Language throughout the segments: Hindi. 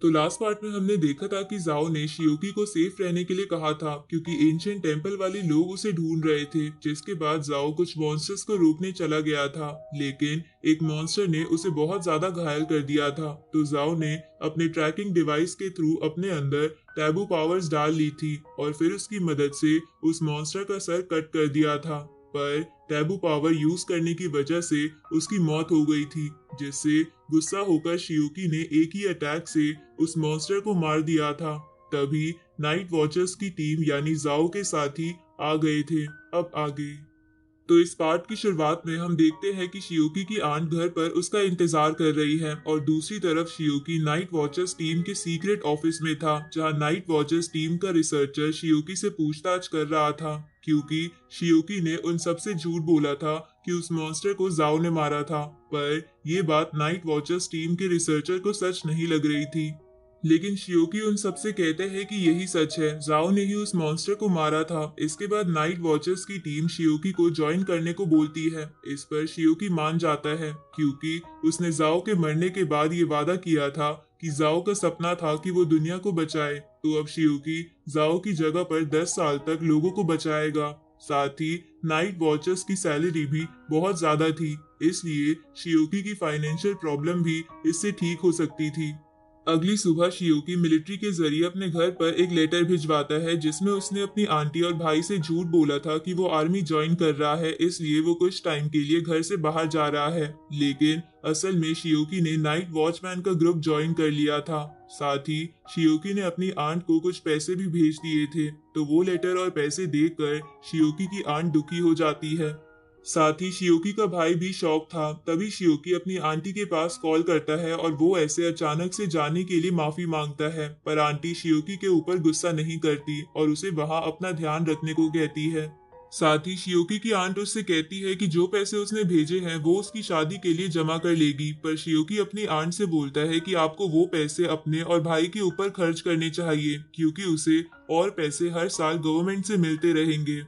तो लास्ट पार्ट में हमने देखा था कि जाओ ने शियोकी को सेफ रहने के लिए कहा था क्योंकि एंशिएंट टेंपल वाले लोग उसे ढूंढ रहे थे, जिसके बाद जाओ कुछ मॉन्स्टर्स को रोकने चला गया था, लेकिन एक मॉन्स्टर ने उसे बहुत ज्यादा घायल कर दिया था। तो जाओ ने अपने ट्रैकिंग डिवाइस के थ्रू अपने अंदर टैबू पावर्स डाल ली थी और फिर उसकी मदद से उस मॉन्स्टर का सर कट कर दिया था, पर टैबू पावर यूज करने की वजह से उसकी मौत हो गई थी, जिससे गुस्सा होकर शियोकी ने एक ही अटैक से उस मॉन्स्टर को मार दिया था। तभी नाइट वॉचर्स की टीम यानी जाओ के साथी आ गए थे। अब आगे तो इस पार्ट की शुरुआत में हम देखते हैं कि शियोकी की आंट घर पर उसका इंतजार कर रही है और दूसरी तरफ शियोकी नाइट वॉचर्स टीम के सीक्रेट ऑफिस में था, जहां नाइट वॉचर्स टीम का रिसर्चर शियोकी से पूछताछ कर रहा था, क्योंकि शियोकी ने उन सबसे झूठ बोला था कि उस मॉन्स्टर को जाओ ने मारा था। पर यह बात नाइट वॉचर्स टीम के रिसर्चर को सच नहीं लग रही थी, लेकिन शियोकी उन सबसे कहते हैं कि यही सच है, जाओ ने ही उस मॉन्स्टर को मारा था। इसके बाद नाइट वॉचर्स की टीम शियोकी को ज्वाइन करने को बोलती है। इस पर शियोकी मान जाता है क्योंकि उसने जाओ के मरने के बाद ये वादा किया था कि जाओ का सपना था कि वो दुनिया को बचाए। तो अब शियोकी जाओ की जगह पर 10 साल तक लोगों को बचाएगा। साथ ही नाइट वॉचर्स की सैलरी भी बहुत ज्यादा थी, इसलिए शियोकी की फाइनेंशियल प्रॉब्लम भी इससे ठीक हो सकती थी। अगली सुबह शियोकी मिलिट्री के जरिए अपने घर पर एक लेटर भिजवाता है, जिसमें उसने अपनी आंटी और भाई से झूठ बोला था कि वो आर्मी ज्वाइन कर रहा है, इसलिए वो कुछ टाइम के लिए घर से बाहर जा रहा है। लेकिन असल में शियोकी ने नाइट वॉचमैन का ग्रुप ज्वाइन कर लिया था। साथ ही शियोकी ने अपनी आंट को कुछ पैसे भी भेज दिए थे, तो वो लेटर और पैसे देखकर शियोकी की आंट दुखी हो जाती है। साथ ही शियोकी का भाई भी शॉक था। तभी शियोकी अपनी आंटी के पास कॉल करता है और वो ऐसे अचानक से जाने के लिए माफी मांगता है, पर आंटी शियोकी के ऊपर गुस्सा नहीं करती और उसे वहां अपना ध्यान रखने को कहती है। साथ ही शियोकी की आंट उससे कहती है कि जो पैसे उसने भेजे हैं वो उसकी शादी के लिए जमा कर लेगी, पर शियोकी अपनी आंट से बोलता है कि आपको वो पैसे अपने और भाई के ऊपर खर्च करने चाहिए, क्योंकि उसे और पैसे हर साल गवर्नमेंट से मिलते रहेंगे।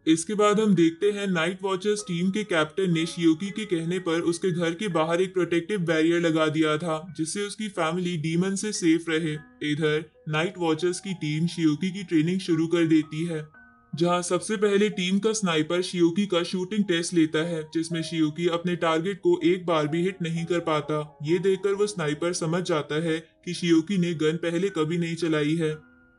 इसके बाद हम देखते हैं नाइट वॉचर्स टीम के कैप्टन ने शियोकी के कहने पर उसके घर के बाहर एक प्रोटेक्टिव बैरियर लगा दिया था, जिससे उसकी फैमिली डीमन से सेफ रहे। इधर नाइट वॉचर्स की टीम शियोकी की ट्रेनिंग शुरू कर देती है, जहां सबसे पहले टीम का स्नाइपर शियोकी का शूटिंग टेस्ट लेता है, जिसमें शियोकी अपने टारगेट को एक बार भी हिट नहीं कर पाता। ये देखकर वो स्नाइपर समझ जाता है कि शियोकी ने गन पहले कभी नहीं चलाई है।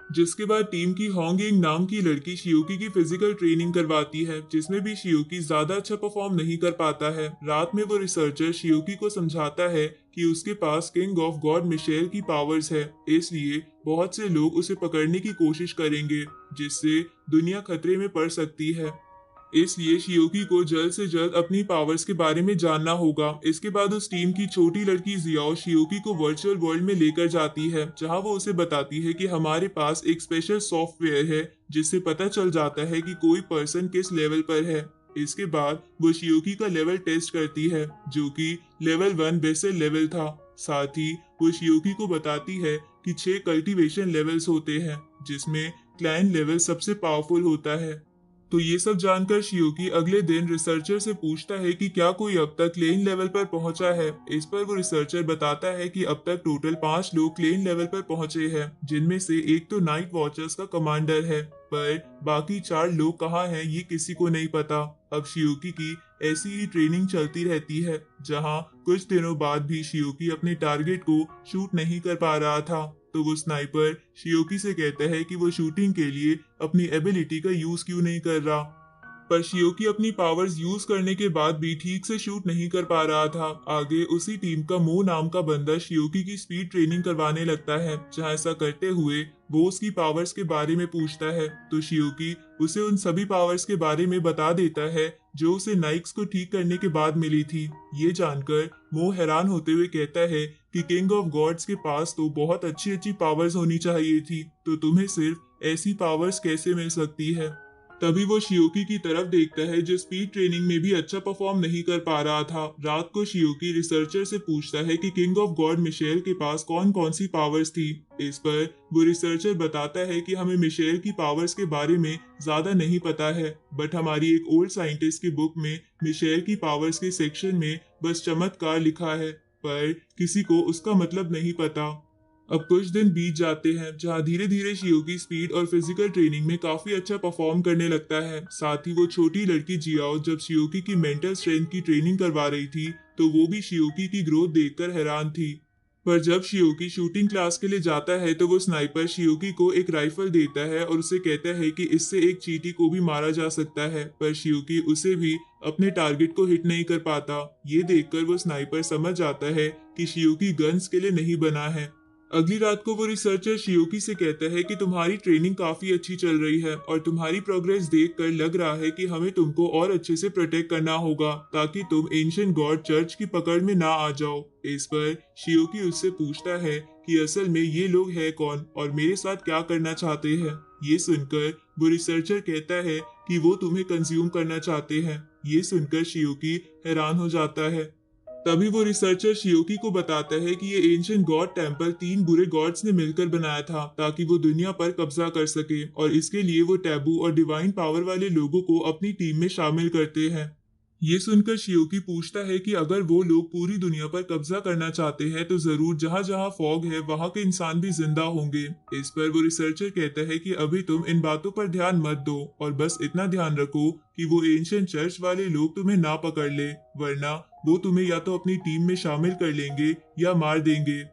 जिसके बाद टीम की होंगिंग नाम की लड़की शियोकी की फिजिकल ट्रेनिंग करवाती है, जिसमें भी शियोकी ज्यादा अच्छा परफॉर्म नहीं कर पाता है। रात में वो रिसर्चर शियोकी को समझाता है कि उसके पास किंग ऑफ गॉड मिशेल की पावर्स है, इसलिए बहुत से लोग उसे पकड़ने की कोशिश करेंगे, जिससे दुनिया खतरे में पड़ सकती है। इसलिए शियोकी को जल्द से जल्द अपनी पावर्स के बारे में जानना होगा। इसके बाद उस टीम की छोटी लड़की जियाओ शियोकी को वर्चुअल वर्ल्ड में लेकर जाती है, जहां वो उसे बताती है कि हमारे पास एक स्पेशल सॉफ्टवेयर है जिससे पता चल जाता है कि कोई पर्सन किस लेवल पर है। इसके बाद वो शियोकी का लेवल टेस्ट करती है, जो कि लेवल 1 बेसल लेवल था। साथ ही वो शियोकी को बताती है कि 6 कल्टीवेशन लेवल्स होते हैं, जिसमें क्लैन लेवल सबसे पावरफुल होता है। तो ये सब जानकर शियोकी अगले दिन रिसर्चर से पूछता है कि क्या कोई अब तक क्लेन लेवल पर पहुंचा है। इस पर वो रिसर्चर बताता है कि अब तक टोटल 5 लोग क्लेन लेवल पर पहुंचे हैं, जिनमें से एक तो नाइट वॉचर्स का कमांडर है, पर बाकी 4 लोग कहाँ हैं ये किसी को नहीं पता। अब शियोकी की ऐसी ही ट्रेनिंग चलती रहती है, जहाँ कुछ दिनों बाद भी शियोकी अपने टारगेट को शूट नहीं कर पा रहा था। तो वो स्नाइपर शियोकी से कहता है कि वो शूटिंग के लिए अपनी एबिलिटी का यूज क्यों नहीं कर रहा, पर शियोकी अपनी पावर्स यूज करने के बाद भी ठीक से शूट नहीं कर पा रहा था। आगे उसी टीम का मो नाम का बंदा शियोकी की स्पीड ट्रेनिंग करवाने लगता है, जहां ऐसा करते हुए वो उसकी पावर्स के बारे में पूछता है, तो शियोकी उसे उन सभी पावर्स के बारे में बता देता है जो उसे नाइक्स को ठीक करने के बाद मिली थी। ये जानकर मो हैरान होते हुए कहता है कि किंग ऑफ गॉड्स के पास तो बहुत अच्छी अच्छी पावर्स होनी चाहिए थी, तो तुम्हें सिर्फ ऐसी पावर्स कैसे मिल सकती है। तभी वो शियोकी की तरफ देखता है, जो स्पीड ट्रेनिंग में भी अच्छा परफॉर्म नहीं कर पा रहा था। रात को शियोकी रिसर्चर से पूछता है कि किंग ऑफ गॉड मिशेल के पास कौन कौन सी पावर्स थी। इस पर वो रिसर्चर बताता है कि हमें मिशेल की पावर्स के बारे में ज्यादा नहीं पता है, बट हमारी एक ओल्ड साइंटिस्ट की बुक में मिशेल की पावर्स के सेक्शन में बस चमत्कार लिखा है, पर किसी को उसका मतलब नहीं पता। अब कुछ दिन बीत जाते हैं जहां धीरे धीरे शियोकी स्पीड और फिजिकल ट्रेनिंग में काफी अच्छा परफॉर्म करने लगता है। साथ ही वो छोटी लड़की जियाओ जब शियोकी की मेंटल स्ट्रेंथ की ट्रेनिंग करवा रही थी तो वो भी शियोकी की ग्रोथ देखकर हैरान थी। पर जब शियोकी शूटिंग क्लास के लिए जाता है तो वो स्नाइपर शियोकी को एक राइफल देता है और उसे कहता है कि इससे एक चींटी को भी मारा जा सकता है, पर शियोकी उसे भी अपने टारगेट को हिट नहीं कर पाता। ये देखकर वो स्नाइपर समझ जाता है कि शियोकी गन्स के लिए नहीं बना है। अगली रात को वो रिसर्चर शियोकी से कहता है कि तुम्हारी ट्रेनिंग काफी अच्छी चल रही है और तुम्हारी प्रोग्रेस देखकर लग रहा है कि हमें तुमको और अच्छे से प्रोटेक्ट करना होगा ताकि तुम एंशिएंट गॉड चर्च की पकड़ में ना आ जाओ। इस पर शियोकी उससे पूछता है कि असल में ये लोग हैं कौन और मेरे साथ क्या करना चाहते हैं। ये सुनकर वो रिसर्चर कहता है कि वो तुम्हें कंज्यूम करना चाहते हैं। ये सुनकर शियोकी हैरान हो जाता है। तभी वो रिसर्चर शियोकी को बताता है कि ये एंशिएंट गॉड टेम्पल 3 बुरे गॉड्स ने मिलकर बनाया था ताकि वो दुनिया पर कब्जा कर सके, और इसके लिए वो टैबू और डिवाइन पावर वाले लोगों को अपनी टीम में शामिल करते हैं। ये सुनकर शियोकी पूछता है कि अगर वो लोग पूरी दुनिया पर कब्जा करना चाहते हैं तो जरूर जहां जहां फॉग है वहां के इंसान भी जिंदा होंगे। इस पर वो रिसर्चर कहता है कि अभी तुम इन बातों पर ध्यान मत दो और बस इतना ध्यान रखो कि वो एंशिएंट चर्च वाले लोग तुम्हें ना पकड़ ले, वरना वो तुम्हें या तो अपनी टीम में शामिल कर लेंगे या मार देंगे।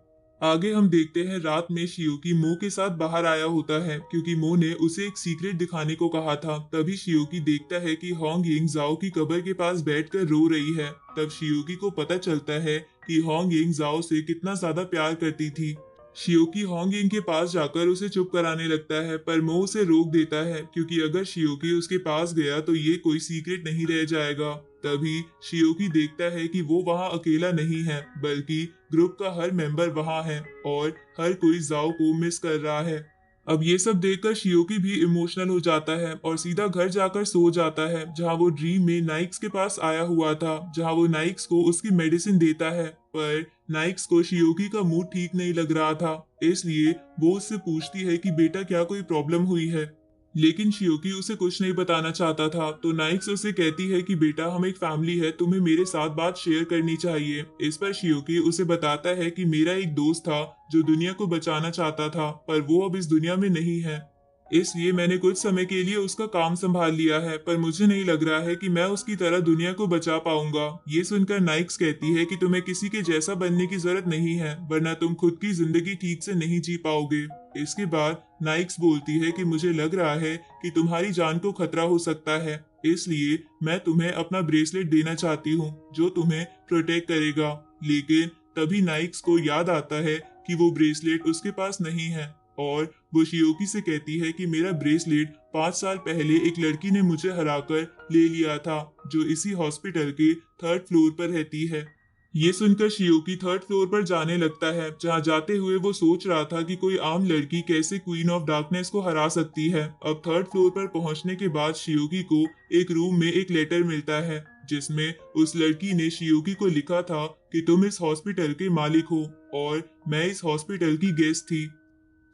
आगे हम देखते हैं रात में शियोकी मो के साथ बाहर आया होता है क्योंकि मो ने उसे एक सीक्रेट दिखाने को कहा था। तभी शियोकी देखता है कि होंग यिंग जाओ की कब्र के पास बैठकर रो रही है। तब शियोकी को पता चलता है कि होंग यिंग जाओ से कितना ज्यादा प्यार करती थी। शियोकी होंग यिंग के पास जाकर उसे चुप कराने लगता है, पर मो उसे रोक देता है क्योंकि अगर शियोकी उसके पास गया तो ये कोई सीक्रेट नहीं रह जाएगा। तभी शियोकी देखता है कि वो वहां अकेला नहीं है बल्कि ग्रुप का हर मेंबर वहां है और हर कोई जाओ को मिस कर रहा है। अब ये सब देखकर शियोकी भी इमोशनल हो जाता है और सीधा घर जाकर सो जाता है जहां वो ड्रीम में नाइक्स के पास आया हुआ था, जहां वो नाइक्स को उसकी मेडिसिन देता है। पर नाइक्स को शियोकी का मूड ठीक नहीं लग रहा था, इसलिए वो उससे पूछती है कि बेटा क्या कोई प्रॉब्लम हुई है। लेकिन शियोकी उसे कुछ नहीं बताना चाहता था, तो नाइक्स उसे कहती है कि बेटा हम एक फैमिली है, तुम्हें मेरे साथ बात शेयर करनी चाहिए। इस पर शियोकी उसे बताता है कि मेरा एक दोस्त था जो दुनिया को बचाना चाहता था, पर वो अब इस दुनिया में नहीं है, इसलिए मैंने कुछ समय के लिए उसका काम संभाल लिया है, पर मुझे नहीं लग रहा है कि मैं उसकी तरह दुनिया को बचा पाऊंगा। ये सुनकर नाइक्स कहती है कि तुम्हें किसी के जैसा बनने की जरूरत नहीं है, वरना तुम खुद की जिंदगी ठीक से नहीं जी पाओगे। इसके बाद नाइक्स बोलती है कि मुझे लग रहा है कि तुम्हारी जान को खतरा हो सकता है, इसलिए मैं तुम्हें अपना ब्रेसलेट देना चाहती हूँ जो तुम्हें प्रोटेक्ट करेगा। लेकिन तभी नाइक्स को याद आता है कि वो ब्रेसलेट उसके पास नहीं है और वो शियोकी से कहती है कि मेरा ब्रेसलेट 5 साल पहले एक लड़की ने मुझे हराकर ले लिया था जो इसी हॉस्पिटल के 3rd फ्लोर पर रहती है। ये सुनकर शियोकी 3rd फ्लोर पर जाने लगता है, जहां जाते हुए वो सोच रहा था कि कोई आम लड़की कैसे क्वीन ऑफ डार्कनेस को हरा सकती है। अब 3rd फ्लोर पर पहुंचने के बाद शियोकी को एक रूम में एक लेटर मिलता है जिसमें उस लड़की ने शियोकी को लिखा था कि तुम इस हॉस्पिटल के मालिक हो और मैं इस हॉस्पिटल की गेस्ट थी।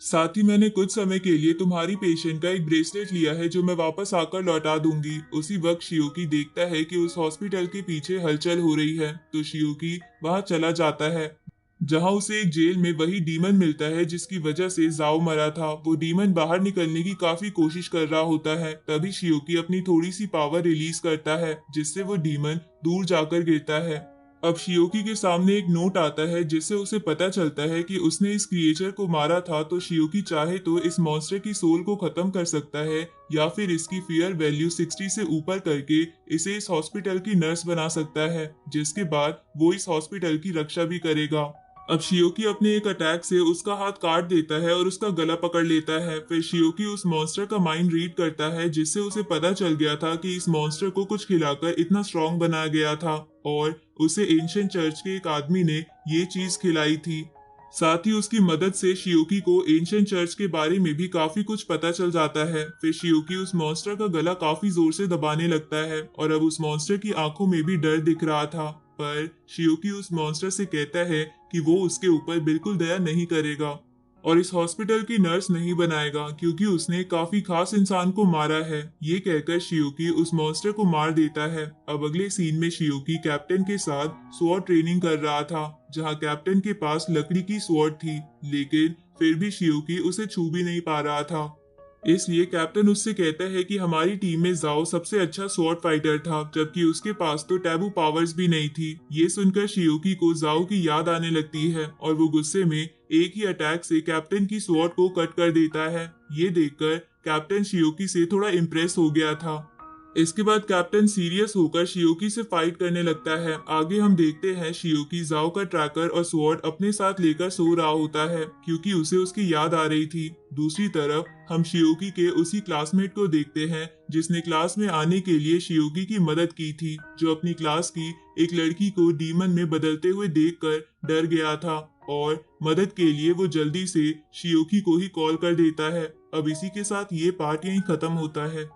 साथ ही मैंने कुछ समय के लिए तुम्हारी पेशेंट का एक ब्रेसलेट लिया है जो मैं वापस आकर लौटा दूंगी। उसी वक्त शियोकी देखता है कि उस हॉस्पिटल के पीछे हलचल हो रही है, तो शियोकी वहां चला जाता है जहां उसे एक जेल में वही डीमन मिलता है जिसकी वजह से जाओ मरा था। वो डीमन बाहर निकलने की काफी कोशिश कर रहा होता है। तभी शियोकी अपनी थोड़ी सी पावर रिलीज करता है जिससे वो डीमन दूर जाकर गिरता है। अब शियोकी के सामने एक नोट आता है जिससे उसे पता चलता है कि उसने इस क्रिएचर को मारा था, तो शियोकी चाहे तो इस मॉन्स्टर की सोल को खत्म कर सकता है या फिर इसकी फियर वैल्यू 60 से ऊपर करके इसे इस हॉस्पिटल की नर्स बना सकता है, जिसके बाद वो इस हॉस्पिटल की रक्षा भी करेगा। अब शियोकी अपने एक अटैक से उसका हाथ काट देता है और उसका गला पकड़ लेता है। फिर शियोकी उस मॉन्स्टर का माइंड रीड करता है जिससे उसे पता चल गया था कि इस मॉन्स्टर को कुछ खिलाकर इतना स्ट्रांग बनाया गया था और उसे एंशिएंट चर्च के एक आदमी ने ये चीज खिलाई थी। साथ ही उसकी मदद से शियोकी को एंशिएंट चर्च के बारे में भी काफी कुछ पता चल जाता है। फिर शियोकी उस मॉन्स्टर का गला काफी जोर से दबाने लगता है और अब उस मॉन्स्टर की आंखों में भी डर दिख रहा था, पर शियोकी उस मॉन्स्टर से कहता है कि वो उसके ऊपर बिल्कुल दया नहीं करेगा। और इस हॉस्पिटल की नर्स नहीं बनाएगा क्योंकि उसने काफी खास इंसान को मारा है। ये कहकर शियोकी उस मॉन्स्टर को मार देता है। अब अगले सीन में शियोकी कैप्टन के साथ स्वॉर्ड ट्रेनिंग कर रहा था, जहां कैप्टन के पास लकड़ी की स्वॉर्ड थी, लेकिन फिर भी शियोकी उसे छू भी नहीं पा रहा था। इसलिए कैप्टन उससे कहता है कि हमारी टीम में जाओ सबसे अच्छा स्वॉर्ड फाइटर था, जबकि उसके पास तो टैबू पावर्स भी नहीं थी। ये सुनकर शियोकी को जाओ की याद आने लगती है और वो गुस्से में एक ही अटैक से कैप्टन की स्वॉर्ड को कट कर देता है। ये देखकर कैप्टन शियोकी से थोड़ा इम्प्रेस हो गया था। इसके बाद कैप्टन सीरियस होकर शियोकी से फाइट करने लगता है। आगे हम देखते हैं शियोकी जाओ का ट्रैकर और स्वॉर्ड अपने साथ लेकर सो रहा होता है क्योंकि उसे उसकी याद आ रही थी। दूसरी तरफ हम शियोकी के उसी क्लासमेट को देखते हैं जिसने क्लास में आने के लिए शियोकी की मदद की थी, जो अपनी क्लास की एक लड़की को डीमन में बदलते हुए देखकर डर गया था और मदद के लिए वो जल्दी से शियोकी को ही कॉल कर देता है। अब इसी के साथ ये पार्ट यहीं खत्म होता है।